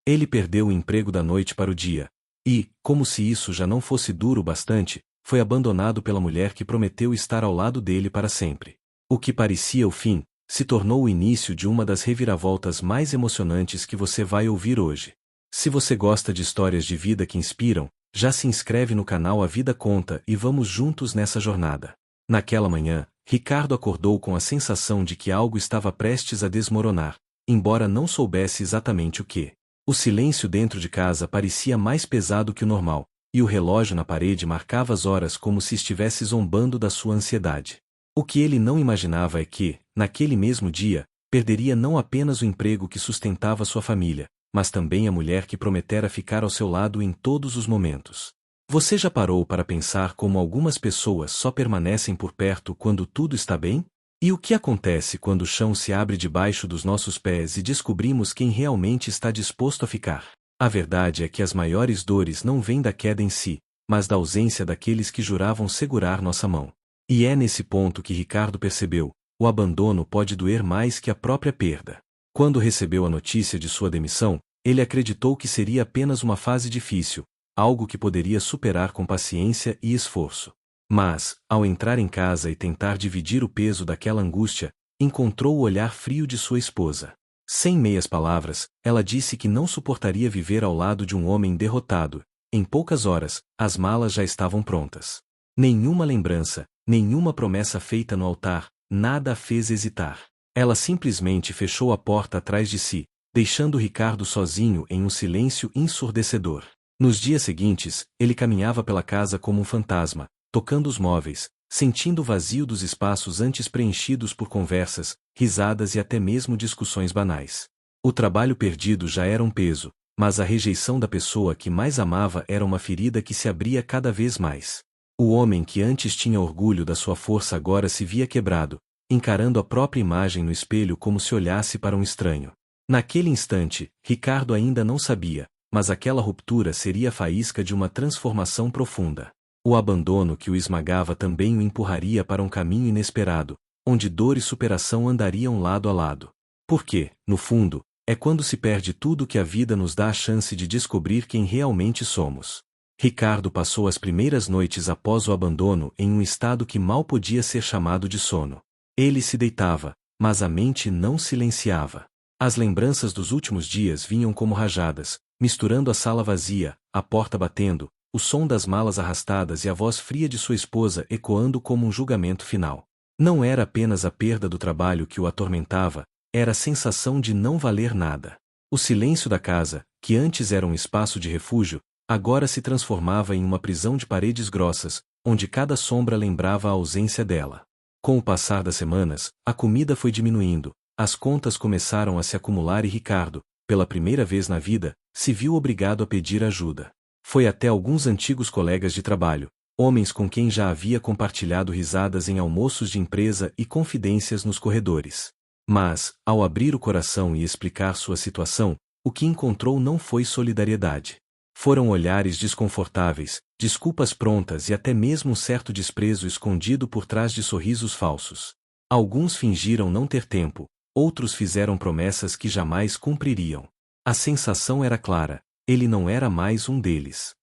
Ele perdeu o emprego da noite para o dia. E, como se isso já não fosse duro bastante, foi abandonado pela mulher que prometeu estar ao lado dele para sempre. O que parecia o fim, se tornou o início de uma das reviravoltas mais emocionantes que você vai ouvir hoje. Se você gosta de histórias de vida que inspiram, já se inscreve no canal A Vida Conta e vamos juntos nessa jornada. Naquela manhã, Ricardo acordou com a sensação de que algo estava prestes a desmoronar, embora não soubesse exatamente o que. O silêncio dentro de casa parecia mais pesado que o normal, e o relógio na parede marcava as horas como se estivesse zombando da sua ansiedade. O que ele não imaginava é que, naquele mesmo dia, perderia não apenas o emprego que sustentava sua família, mas também a mulher que prometera ficar ao seu lado em todos os momentos. Você já parou para pensar como algumas pessoas só permanecem por perto quando tudo está bem? E o que acontece quando o chão se abre debaixo dos nossos pés e descobrimos quem realmente está disposto a ficar? A verdade é que as maiores dores não vêm da queda em si, mas da ausência daqueles que juravam segurar nossa mão. E é nesse ponto que Ricardo percebeu: o abandono pode doer mais que a própria perda. Quando recebeu a notícia de sua demissão, ele acreditou que seria apenas uma fase difícil, algo que poderia superar com paciência e esforço. Mas, ao entrar em casa e tentar dividir o peso daquela angústia, encontrou o olhar frio de sua esposa. Sem meias palavras, ela disse que não suportaria viver ao lado de um homem derrotado. Em poucas horas, as malas já estavam prontas. Nenhuma lembrança, nenhuma promessa feita no altar, nada a fez hesitar. Ela simplesmente fechou a porta atrás de si, deixando Ricardo sozinho em um silêncio ensurdecedor. Nos dias seguintes, ele caminhava pela casa como um fantasma, tocando os móveis, sentindo o vazio dos espaços antes preenchidos por conversas, risadas e até mesmo discussões banais. O trabalho perdido já era um peso, mas a rejeição da pessoa que mais amava era uma ferida que se abria cada vez mais. O homem que antes tinha orgulho da sua força agora se via quebrado, encarando a própria imagem no espelho como se olhasse para um estranho. Naquele instante, Ricardo ainda não sabia, mas aquela ruptura seria a faísca de uma transformação profunda. O abandono que o esmagava também o empurraria para um caminho inesperado, onde dor e superação andariam lado a lado. Porque, no fundo, é quando se perde tudo que a vida nos dá a chance de descobrir quem realmente somos. Ricardo passou as primeiras noites após o abandono em um estado que mal podia ser chamado de sono. Ele se deitava, mas a mente não silenciava. As lembranças dos últimos dias vinham como rajadas, misturando a sala vazia, a porta batendo, o som das malas arrastadas e a voz fria de sua esposa ecoando como um julgamento final. Não era apenas a perda do trabalho que o atormentava, era a sensação de não valer nada. O silêncio da casa, que antes era um espaço de refúgio, agora se transformava em uma prisão de paredes grossas, onde cada sombra lembrava a ausência dela. Com o passar das semanas, a comida foi diminuindo, as contas começaram a se acumular e Ricardo, pela primeira vez na vida, se viu obrigado a pedir ajuda. Foi até alguns antigos colegas de trabalho, homens com quem já havia compartilhado risadas em almoços de empresa e confidências nos corredores. Mas, ao abrir o coração e explicar sua situação, o que encontrou não foi solidariedade. Foram olhares desconfortáveis, desculpas prontas e até mesmo um certo desprezo escondido por trás de sorrisos falsos. Alguns fingiram não ter tempo, outros fizeram promessas que jamais cumpririam. A sensação era clara: ele não era mais um deles.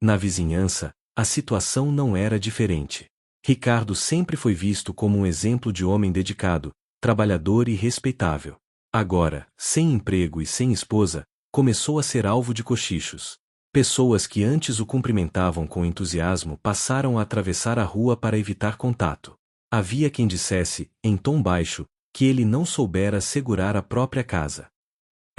Na vizinhança, a situação não era diferente. Ricardo sempre foi visto como um exemplo de homem dedicado, trabalhador e respeitável. Agora, sem emprego e sem esposa, começou a ser alvo de cochichos. Pessoas que antes o cumprimentavam com entusiasmo passaram a atravessar a rua para evitar contato. Havia quem dissesse, em tom baixo, que ele não soubera segurar a própria casa.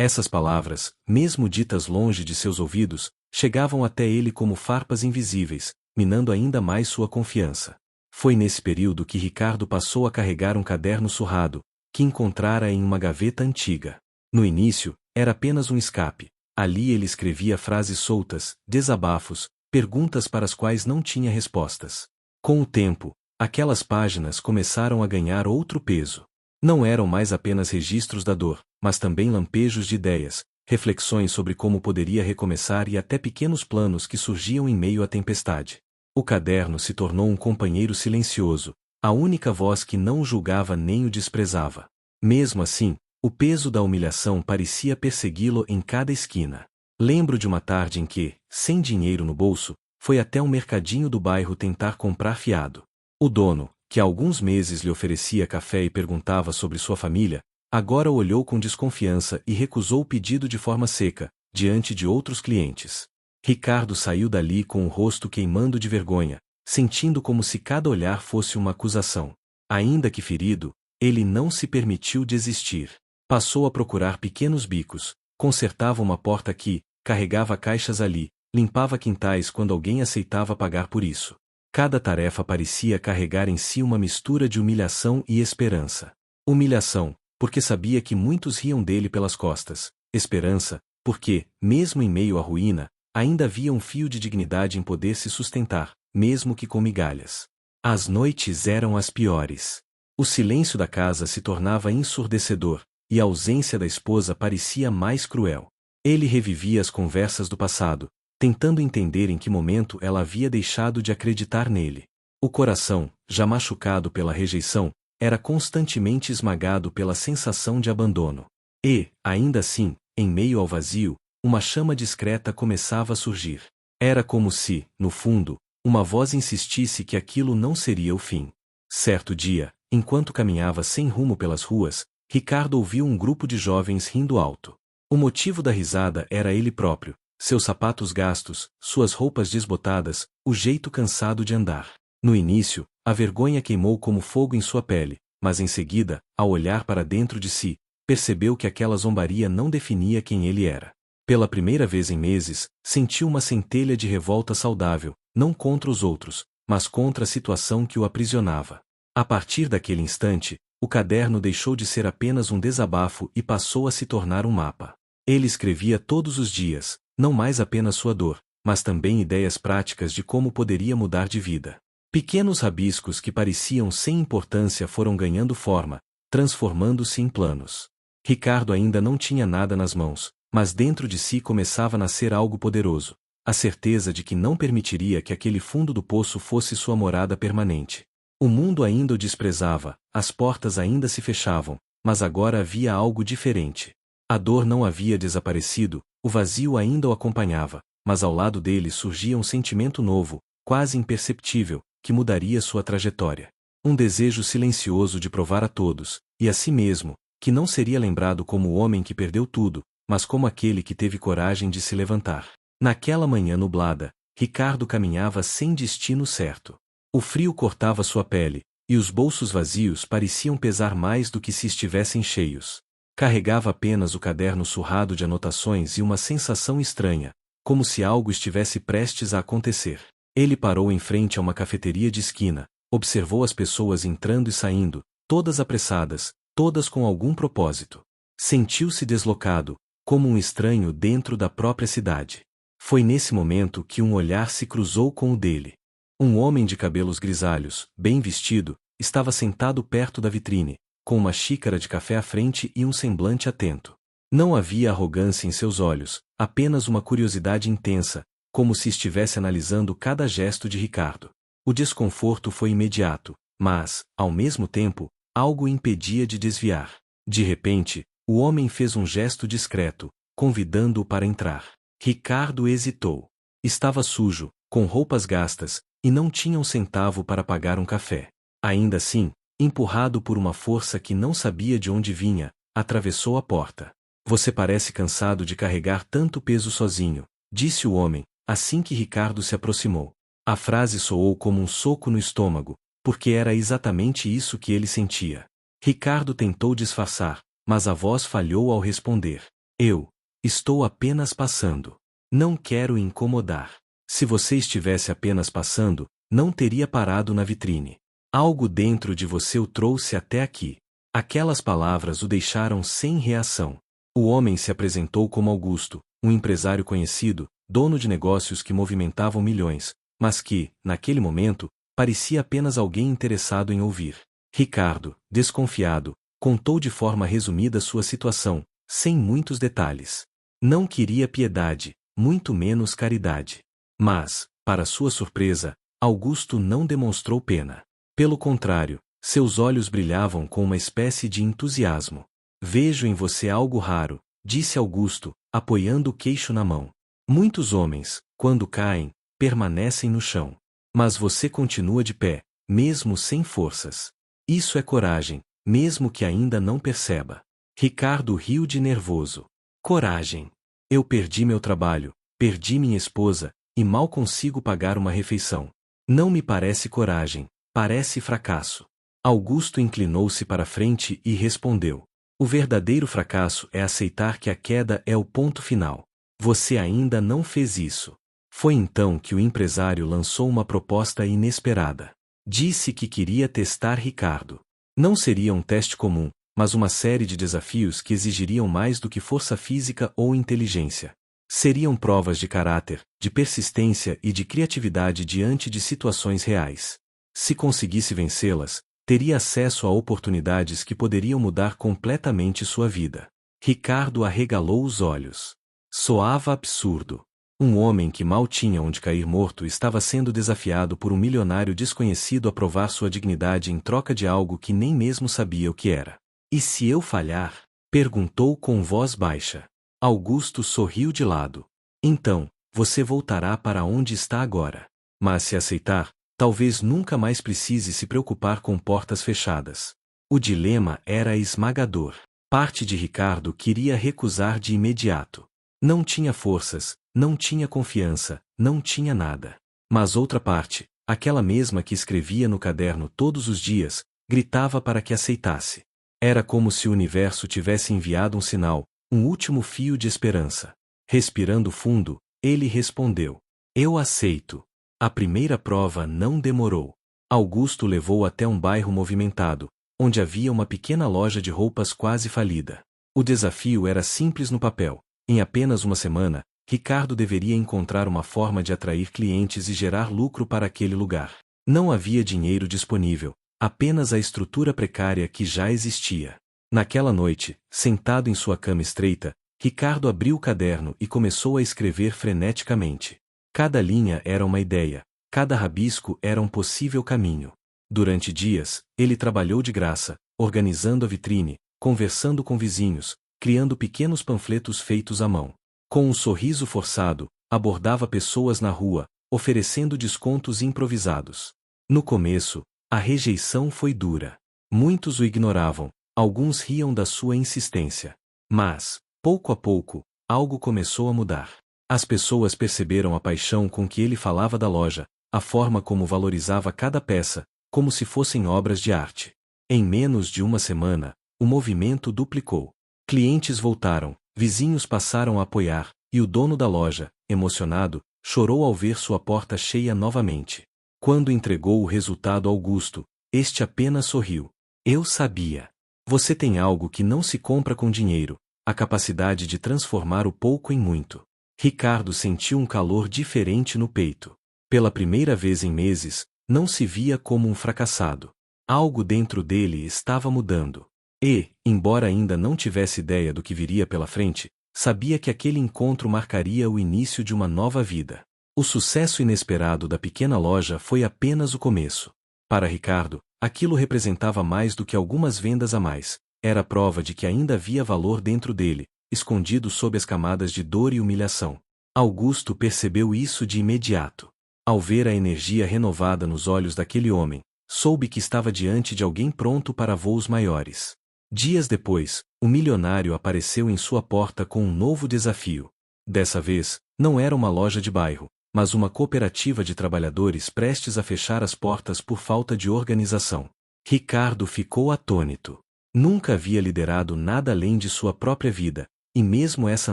Essas palavras, mesmo ditas longe de seus ouvidos, chegavam até ele como farpas invisíveis, minando ainda mais sua confiança. Foi nesse período que Ricardo passou a carregar um caderno surrado, que encontrara em uma gaveta antiga. No início, era apenas um escape. Ali ele escrevia frases soltas, desabafos, perguntas para as quais não tinha respostas. Com o tempo, aquelas páginas começaram a ganhar outro peso. Não eram mais apenas registros da dor, mas também lampejos de ideias, reflexões sobre como poderia recomeçar e até pequenos planos que surgiam em meio à tempestade. O caderno se tornou um companheiro silencioso, a única voz que não o julgava nem o desprezava. Mesmo assim, O peso da humilhação parecia persegui-lo em cada esquina. Lembro de uma tarde em que, sem dinheiro no bolso, foi até um mercadinho do bairro tentar comprar fiado. O dono, que há alguns meses lhe oferecia café e perguntava sobre sua família, agora o olhou com desconfiança e recusou o pedido de forma seca, diante de outros clientes. Ricardo saiu dali com o rosto queimando de vergonha, sentindo como se cada olhar fosse uma acusação. Ainda que ferido, ele não se permitiu desistir. Passou a procurar pequenos bicos, consertava uma porta aqui, carregava caixas ali, limpava quintais quando alguém aceitava pagar por isso. Cada tarefa parecia carregar em si uma mistura de humilhação e esperança. Humilhação, porque sabia que muitos riam dele pelas costas. Esperança, porque, mesmo em meio à ruína, ainda havia um fio de dignidade em poder se sustentar, mesmo que com migalhas. As noites eram as piores. O silêncio da casa se tornava ensurdecedor, e a ausência da esposa parecia mais cruel. Ele revivia as conversas do passado, tentando entender em que momento ela havia deixado de acreditar nele. O coração, já machucado pela rejeição, era constantemente esmagado pela sensação de abandono. E, ainda assim, em meio ao vazio, uma chama discreta começava a surgir. Era como se, no fundo, uma voz insistisse que aquilo não seria o fim. Certo dia, enquanto caminhava sem rumo pelas ruas, Ricardo ouviu um grupo de jovens rindo alto. O motivo da risada era ele próprio, seus sapatos gastos, suas roupas desbotadas, o jeito cansado de andar. No início, a vergonha queimou como fogo em sua pele, mas em seguida, ao olhar para dentro de si, percebeu que aquela zombaria não definia quem ele era. Pela primeira vez em meses, sentiu uma centelha de revolta saudável, não contra os outros, mas contra a situação que o aprisionava. A partir daquele instante, o caderno deixou de ser apenas um desabafo e passou a se tornar um mapa. Ele escrevia todos os dias, não mais apenas sua dor, mas também ideias práticas de como poderia mudar de vida. Pequenos rabiscos que pareciam sem importância foram ganhando forma, transformando-se em planos. Ricardo ainda não tinha nada nas mãos, mas dentro de si começava a nascer algo poderoso, a certeza de que não permitiria que aquele fundo do poço fosse sua morada permanente. O mundo ainda o desprezava, as portas ainda se fechavam, mas agora havia algo diferente. A dor não havia desaparecido, o vazio ainda o acompanhava, mas ao lado dele surgia um sentimento novo, quase imperceptível, que mudaria sua trajetória. Um desejo silencioso de provar a todos, e a si mesmo, que não seria lembrado como o homem que perdeu tudo, mas como aquele que teve coragem de se levantar. Naquela manhã nublada, Ricardo caminhava sem destino certo. O frio cortava sua pele, e os bolsos vazios pareciam pesar mais do que se estivessem cheios. Carregava apenas o caderno surrado de anotações e uma sensação estranha, como se algo estivesse prestes a acontecer. Ele parou em frente a uma cafeteria de esquina, observou as pessoas entrando e saindo, todas apressadas, todas com algum propósito. Sentiu-se deslocado, como um estranho dentro da própria cidade. Foi nesse momento que um olhar se cruzou com o dele. Um homem de cabelos grisalhos, bem vestido, estava sentado perto da vitrine, com uma xícara de café à frente e um semblante atento. Não havia arrogância em seus olhos, apenas uma curiosidade intensa, como se estivesse analisando cada gesto de Ricardo. O desconforto foi imediato, mas, ao mesmo tempo, algo o impedia de desviar. De repente, o homem fez um gesto discreto, convidando-o para entrar. Ricardo hesitou. Estava sujo, com roupas gastas, e não tinha um centavo para pagar um café. Ainda assim, empurrado por uma força que não sabia de onde vinha, atravessou a porta. Você parece cansado de carregar tanto peso sozinho, disse o homem, assim que Ricardo se aproximou. A frase soou como um soco no estômago, porque era exatamente isso que ele sentia. Ricardo tentou disfarçar, mas a voz falhou ao responder. Eu estou apenas passando. Não quero incomodar. Se você estivesse apenas passando, não teria parado na vitrine. Algo dentro de você o trouxe até aqui. Aquelas palavras o deixaram sem reação. O homem se apresentou como Augusto, um empresário conhecido, dono de negócios que movimentavam milhões, mas que, naquele momento, parecia apenas alguém interessado em ouvir. Ricardo, desconfiado, contou de forma resumida sua situação, sem muitos detalhes. Não queria piedade, muito menos caridade. Mas, para sua surpresa, Augusto não demonstrou pena. Pelo contrário, seus olhos brilhavam com uma espécie de entusiasmo. Vejo em você algo raro, disse Augusto, apoiando o queixo na mão. Muitos homens, quando caem, permanecem no chão. Mas você continua de pé, mesmo sem forças. Isso é coragem, mesmo que ainda não perceba. Ricardo riu de nervoso. Coragem. Eu perdi meu trabalho, perdi minha esposa, e mal consigo pagar uma refeição. Não me parece coragem, parece fracasso. Augusto inclinou-se para frente e respondeu. O verdadeiro fracasso é aceitar que a queda é o ponto final. Você ainda não fez isso. Foi então que o empresário lançou uma proposta inesperada. Disse que queria testar Ricardo. Não seria um teste comum, mas uma série de desafios que exigiriam mais do que força física ou inteligência. Seriam provas de caráter, de persistência e de criatividade diante de situações reais. Se conseguisse vencê-las, teria acesso a oportunidades que poderiam mudar completamente sua vida. Ricardo arregalou os olhos. Soava absurdo. Um homem que mal tinha onde cair morto estava sendo desafiado por um milionário desconhecido a provar sua dignidade em troca de algo que nem mesmo sabia o que era. E se eu falhar? Perguntou com voz baixa. Augusto sorriu de lado. Então, você voltará para onde está agora. Mas se aceitar, talvez nunca mais precise se preocupar com portas fechadas. O dilema era esmagador. Parte de Ricardo queria recusar de imediato. Não tinha forças, não tinha confiança, não tinha nada. Mas outra parte, aquela mesma que escrevia no caderno todos os dias, gritava para que aceitasse. Era como se o universo tivesse enviado um sinal, um último fio de esperança. Respirando fundo, ele respondeu: Eu aceito. A primeira prova não demorou. Augusto levou até um bairro movimentado, onde havia uma pequena loja de roupas quase falida. O desafio era simples no papel. Em apenas uma semana, Ricardo deveria encontrar uma forma de atrair clientes e gerar lucro para aquele lugar. Não havia dinheiro disponível, apenas a estrutura precária que já existia. Naquela noite, sentado em sua cama estreita, Ricardo abriu o caderno e começou a escrever freneticamente. Cada linha era uma ideia, cada rabisco era um possível caminho. Durante dias, ele trabalhou de graça, organizando a vitrine, conversando com vizinhos, criando pequenos panfletos feitos à mão. Com um sorriso forçado, abordava pessoas na rua, oferecendo descontos improvisados. No começo, a rejeição foi dura. Muitos o ignoravam, alguns riam da sua insistência. Mas, pouco a pouco, algo começou a mudar. As pessoas perceberam a paixão com que ele falava da loja, a forma como valorizava cada peça, como se fossem obras de arte. Em menos de uma semana, o movimento duplicou. Clientes voltaram, vizinhos passaram a apoiar, e o dono da loja, emocionado, chorou ao ver sua porta cheia novamente. Quando entregou o resultado a Augusto, este apenas sorriu. Eu sabia. Você tem algo que não se compra com dinheiro, a capacidade de transformar o pouco em muito. Ricardo sentiu um calor diferente no peito. Pela primeira vez em meses, não se via como um fracassado. Algo dentro dele estava mudando. E, embora ainda não tivesse ideia do que viria pela frente, sabia que aquele encontro marcaria o início de uma nova vida. O sucesso inesperado da pequena loja foi apenas o começo. Para Ricardo, aquilo representava mais do que algumas vendas a mais. Era prova de que ainda havia valor dentro dele, escondido sob as camadas de dor e humilhação. Augusto percebeu isso de imediato. Ao ver a energia renovada nos olhos daquele homem, soube que estava diante de alguém pronto para voos maiores. Dias depois, o milionário apareceu em sua porta com um novo desafio. Dessa vez, não era uma loja de bairro, mas uma cooperativa de trabalhadores prestes a fechar as portas por falta de organização. Ricardo ficou atônito. Nunca havia liderado nada além de sua própria vida, e mesmo essa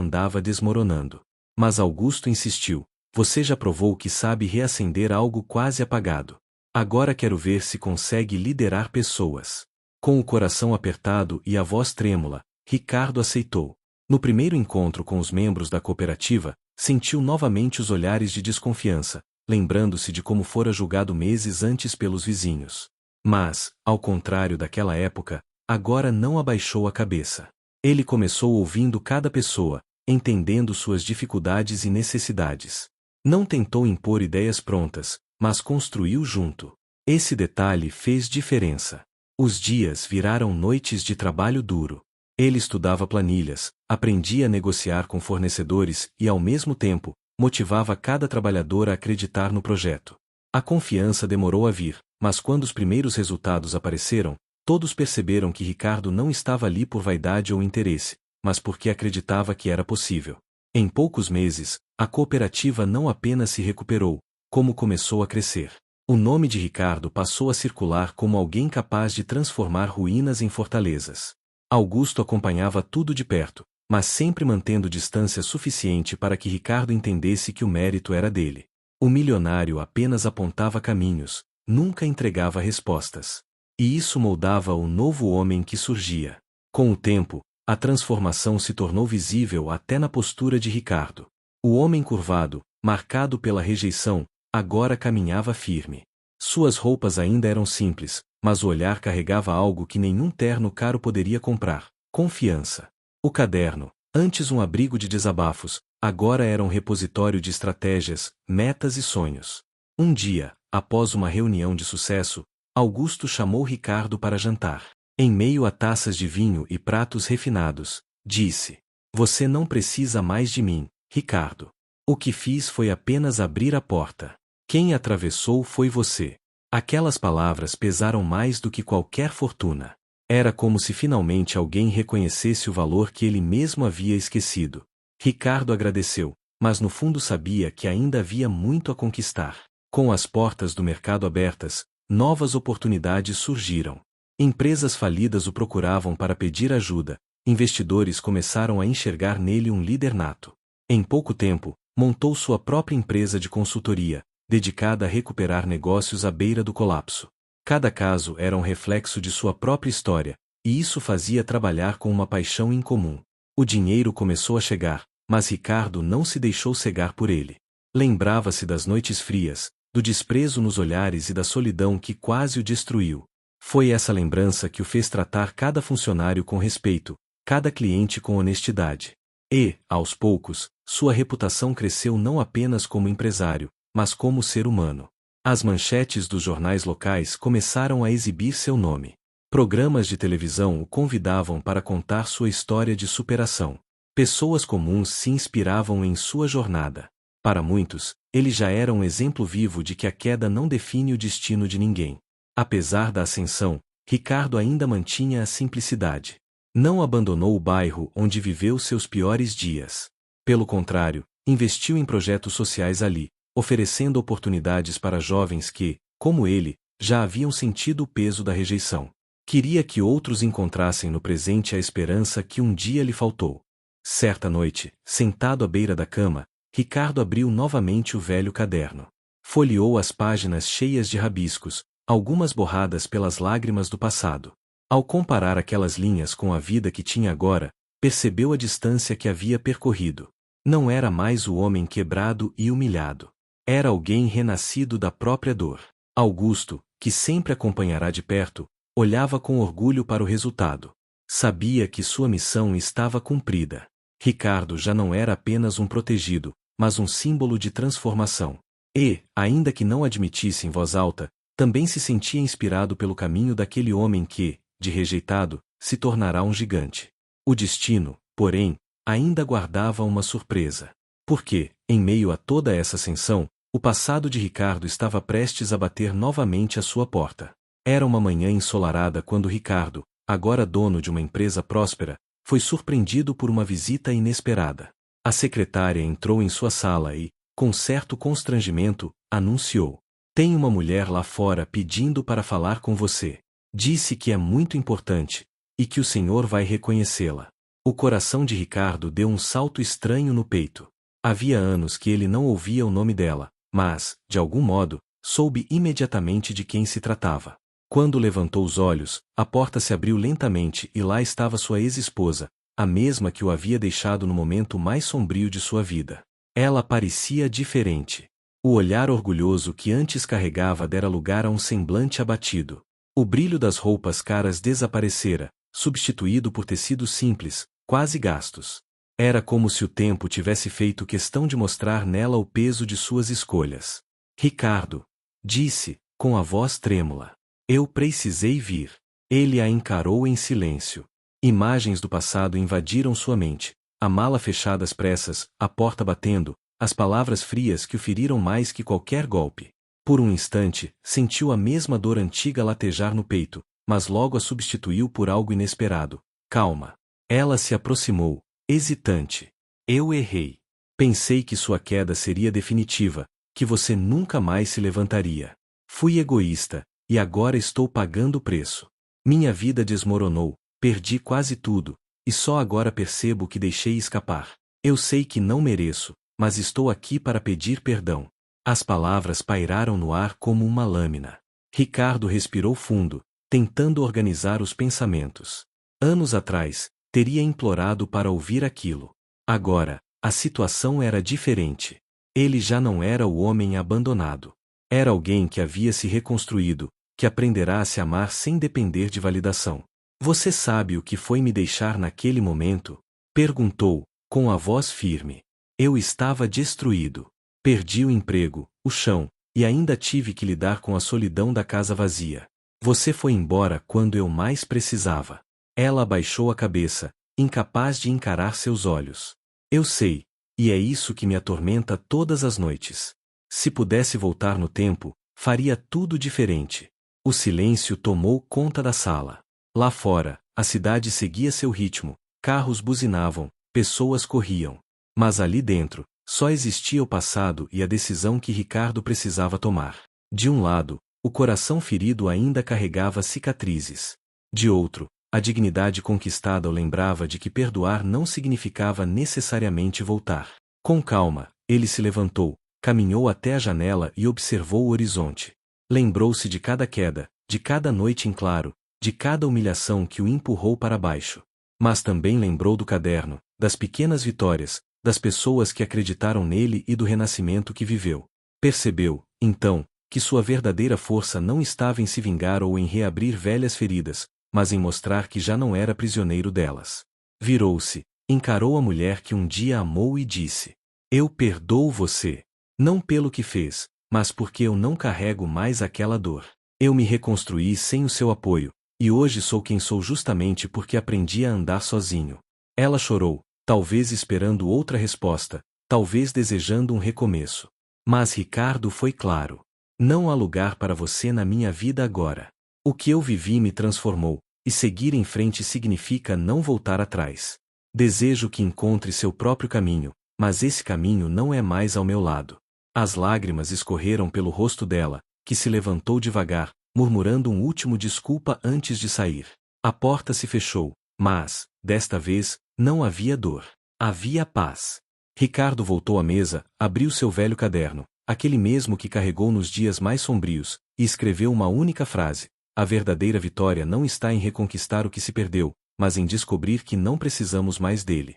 andava desmoronando. Mas Augusto insistiu: você já provou que sabe reacender algo quase apagado. Agora quero ver se consegue liderar pessoas. Com o coração apertado e a voz trêmula, Ricardo aceitou. No primeiro encontro com os membros da cooperativa, sentiu novamente os olhares de desconfiança, lembrando-se de como fora julgado meses antes pelos vizinhos. Mas, ao contrário daquela época, agora não abaixou a cabeça. Ele começou ouvindo cada pessoa, entendendo suas dificuldades e necessidades. Não tentou impor ideias prontas, mas construiu junto. Esse detalhe fez diferença. Os dias viraram noites de trabalho duro. Ele estudava planilhas, aprendia a negociar com fornecedores e, ao mesmo tempo, motivava cada trabalhador a acreditar no projeto. A confiança demorou a vir, mas quando os primeiros resultados apareceram, todos perceberam que Ricardo não estava ali por vaidade ou interesse, mas porque acreditava que era possível. Em poucos meses, a cooperativa não apenas se recuperou, como começou a crescer. O nome de Ricardo passou a circular como alguém capaz de transformar ruínas em fortalezas. Augusto acompanhava tudo de perto, mas sempre mantendo distância suficiente para que Ricardo entendesse que o mérito era dele. O milionário apenas apontava caminhos, nunca entregava respostas. E isso moldava o novo homem que surgia. Com o tempo, a transformação se tornou visível até na postura de Ricardo. O homem curvado, marcado pela rejeição, agora caminhava firme. Suas roupas ainda eram simples, mas o olhar carregava algo que nenhum terno caro poderia comprar: confiança. O caderno, antes um abrigo de desabafos, agora era um repositório de estratégias, metas e sonhos. Um dia, após uma reunião de sucesso, Augusto chamou Ricardo para jantar. Em meio a taças de vinho e pratos refinados, disse: "Você não precisa mais de mim, Ricardo. O que fiz foi apenas abrir a porta. Quem atravessou foi você." Aquelas palavras pesaram mais do que qualquer fortuna. Era como se finalmente alguém reconhecesse o valor que ele mesmo havia esquecido. Ricardo agradeceu, mas no fundo sabia que ainda havia muito a conquistar. Com as portas do mercado abertas, novas oportunidades surgiram. Empresas falidas o procuravam para pedir ajuda, investidores começaram a enxergar nele um líder nato. Em pouco tempo, montou sua própria empresa de consultoria, dedicada a recuperar negócios à beira do colapso. Cada caso era um reflexo de sua própria história, e isso fazia trabalhar com uma paixão incomum. O dinheiro começou a chegar, mas Ricardo não se deixou cegar por ele. Lembrava-se das noites frias, do desprezo nos olhares e da solidão que quase o destruiu. Foi essa lembrança que o fez tratar cada funcionário com respeito, cada cliente com honestidade. E, aos poucos, sua reputação cresceu não apenas como empresário, mas como ser humano. As manchetes dos jornais locais começaram a exibir seu nome. Programas de televisão o convidavam para contar sua história de superação. Pessoas comuns se inspiravam em sua jornada. Para muitos, ele já era um exemplo vivo de que a queda não define o destino de ninguém. Apesar da ascensão, Ricardo ainda mantinha a simplicidade. Não abandonou o bairro onde viveu seus piores dias. Pelo contrário, investiu em projetos sociais ali, oferecendo oportunidades para jovens que, como ele, já haviam sentido o peso da rejeição. Queria que outros encontrassem no presente a esperança que um dia lhe faltou. Certa noite, sentado à beira da cama, Ricardo abriu novamente o velho caderno. Folheou as páginas cheias de rabiscos, algumas borradas pelas lágrimas do passado. Ao comparar aquelas linhas com a vida que tinha agora, percebeu a distância que havia percorrido. Não era mais o homem quebrado e humilhado. Era alguém renascido da própria dor. Augusto, que sempre acompanhará de perto, olhava com orgulho para o resultado. Sabia que sua missão estava cumprida. Ricardo já não era apenas um protegido, mas um símbolo de transformação. E, ainda que não admitisse em voz alta, também se sentia inspirado pelo caminho daquele homem que, de rejeitado, se tornará um gigante. O destino, porém, ainda guardava uma surpresa. Porque, em meio a toda essa ascensão, o passado de Ricardo estava prestes a bater novamente à sua porta. Era uma manhã ensolarada quando Ricardo, agora dono de uma empresa próspera, foi surpreendido por uma visita inesperada. A secretária entrou em sua sala e, com certo constrangimento, anunciou: "Tem uma mulher lá fora pedindo para falar com você. Disse que é muito importante, e que o senhor vai reconhecê-la." O coração de Ricardo deu um salto estranho no peito. Havia anos que ele não ouvia o nome dela, mas, de algum modo, soube imediatamente de quem se tratava. Quando levantou os olhos, a porta se abriu lentamente e lá estava sua ex-esposa, a mesma que o havia deixado no momento mais sombrio de sua vida. Ela parecia diferente. O olhar orgulhoso que antes carregava dera lugar a um semblante abatido. O brilho das roupas caras desaparecera, substituído por tecidos simples, quase gastos. Era como se o tempo tivesse feito questão de mostrar nela o peso de suas escolhas. "Ricardo", disse, com a voz trêmula. "Eu precisei vir." Ele a encarou em silêncio. Imagens do passado invadiram sua mente, a mala fechada às pressas, a porta batendo, as palavras frias que o feriram mais que qualquer golpe. Por um instante, sentiu a mesma dor antiga latejar no peito, mas logo a substituiu por algo inesperado. Calma. Ela se aproximou, hesitante. Eu errei. Pensei que sua queda seria definitiva, que você nunca mais se levantaria. Fui egoísta, e agora estou pagando o preço. Minha vida desmoronou, perdi quase tudo, e só agora percebo que deixei escapar. Eu sei que não mereço, mas estou aqui para pedir perdão. As palavras pairaram no ar como uma lâmina. Ricardo respirou fundo, tentando organizar os pensamentos. Anos atrás, teria implorado para ouvir aquilo. Agora, a situação era diferente. Ele já não era o homem abandonado. Era alguém que havia se reconstruído, que aprenderá a se amar sem depender de validação. Você sabe o que foi me deixar naquele momento? Perguntou, com a voz firme. Eu estava destruído. Perdi o emprego, o chão, e ainda tive que lidar com a solidão da casa vazia. Você foi embora quando eu mais precisava. Ela abaixou a cabeça, incapaz de encarar seus olhos. Eu sei, e é isso que me atormenta todas as noites. Se pudesse voltar no tempo, faria tudo diferente. O silêncio tomou conta da sala. Lá fora, a cidade seguia seu ritmo, carros buzinavam, pessoas corriam. Mas ali dentro, só existia o passado e a decisão que Ricardo precisava tomar. De um lado, o coração ferido ainda carregava cicatrizes. De outro, a dignidade conquistada o lembrava de que perdoar não significava necessariamente voltar. Com calma, ele se levantou, caminhou até a janela e observou o horizonte. Lembrou-se de cada queda, de cada noite em claro, de cada humilhação que o empurrou para baixo. Mas também lembrou do caderno, das pequenas vitórias, das pessoas que acreditaram nele e do renascimento que viveu. Percebeu, então, que sua verdadeira força não estava em se vingar ou em reabrir velhas feridas, mas em mostrar que já não era prisioneiro delas. Virou-se, encarou a mulher que um dia amou e disse: Eu perdoo você. Não pelo que fez, mas porque eu não carrego mais aquela dor. Eu me reconstruí sem o seu apoio, e hoje sou quem sou justamente porque aprendi a andar sozinho. Ela chorou, talvez esperando outra resposta, talvez desejando um recomeço. Mas Ricardo foi claro. Não há lugar para você na minha vida agora. O que eu vivi me transformou, e seguir em frente significa não voltar atrás. Desejo que encontre seu próprio caminho, mas esse caminho não é mais ao meu lado. As lágrimas escorreram pelo rosto dela, que se levantou devagar, murmurando um último desculpa antes de sair. A porta se fechou, mas, desta vez, não havia dor. Havia paz. Ricardo voltou à mesa, abriu seu velho caderno, aquele mesmo que carregou nos dias mais sombrios, e escreveu uma única frase: a verdadeira vitória não está em reconquistar o que se perdeu, mas em descobrir que não precisamos mais dele.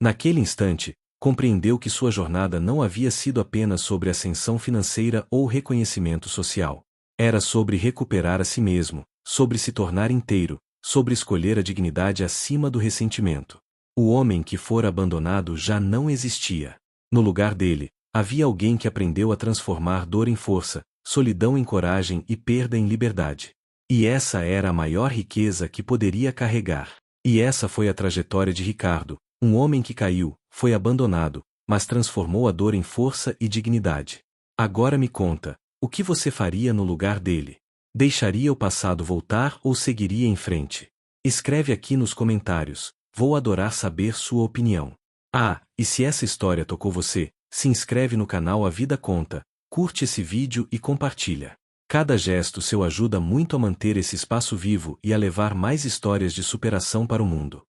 Naquele instante, compreendeu que sua jornada não havia sido apenas sobre ascensão financeira ou reconhecimento social. Era sobre recuperar a si mesmo, sobre se tornar inteiro, sobre escolher a dignidade acima do ressentimento. O homem que fora abandonado já não existia. No lugar dele, havia alguém que aprendeu a transformar dor em força, solidão em coragem e perda em liberdade. E essa era a maior riqueza que poderia carregar. E essa foi a trajetória de Ricardo, um homem que caiu, foi abandonado, mas transformou a dor em força e dignidade. Agora me conta, o que você faria no lugar dele? Deixaria o passado voltar ou seguiria em frente? Escreve aqui nos comentários, vou adorar saber sua opinião. Ah, e se essa história tocou você, se inscreve no canal A Vida Conta, curte esse vídeo e compartilha. Cada gesto seu ajuda muito a manter esse espaço vivo e a levar mais histórias de superação para o mundo.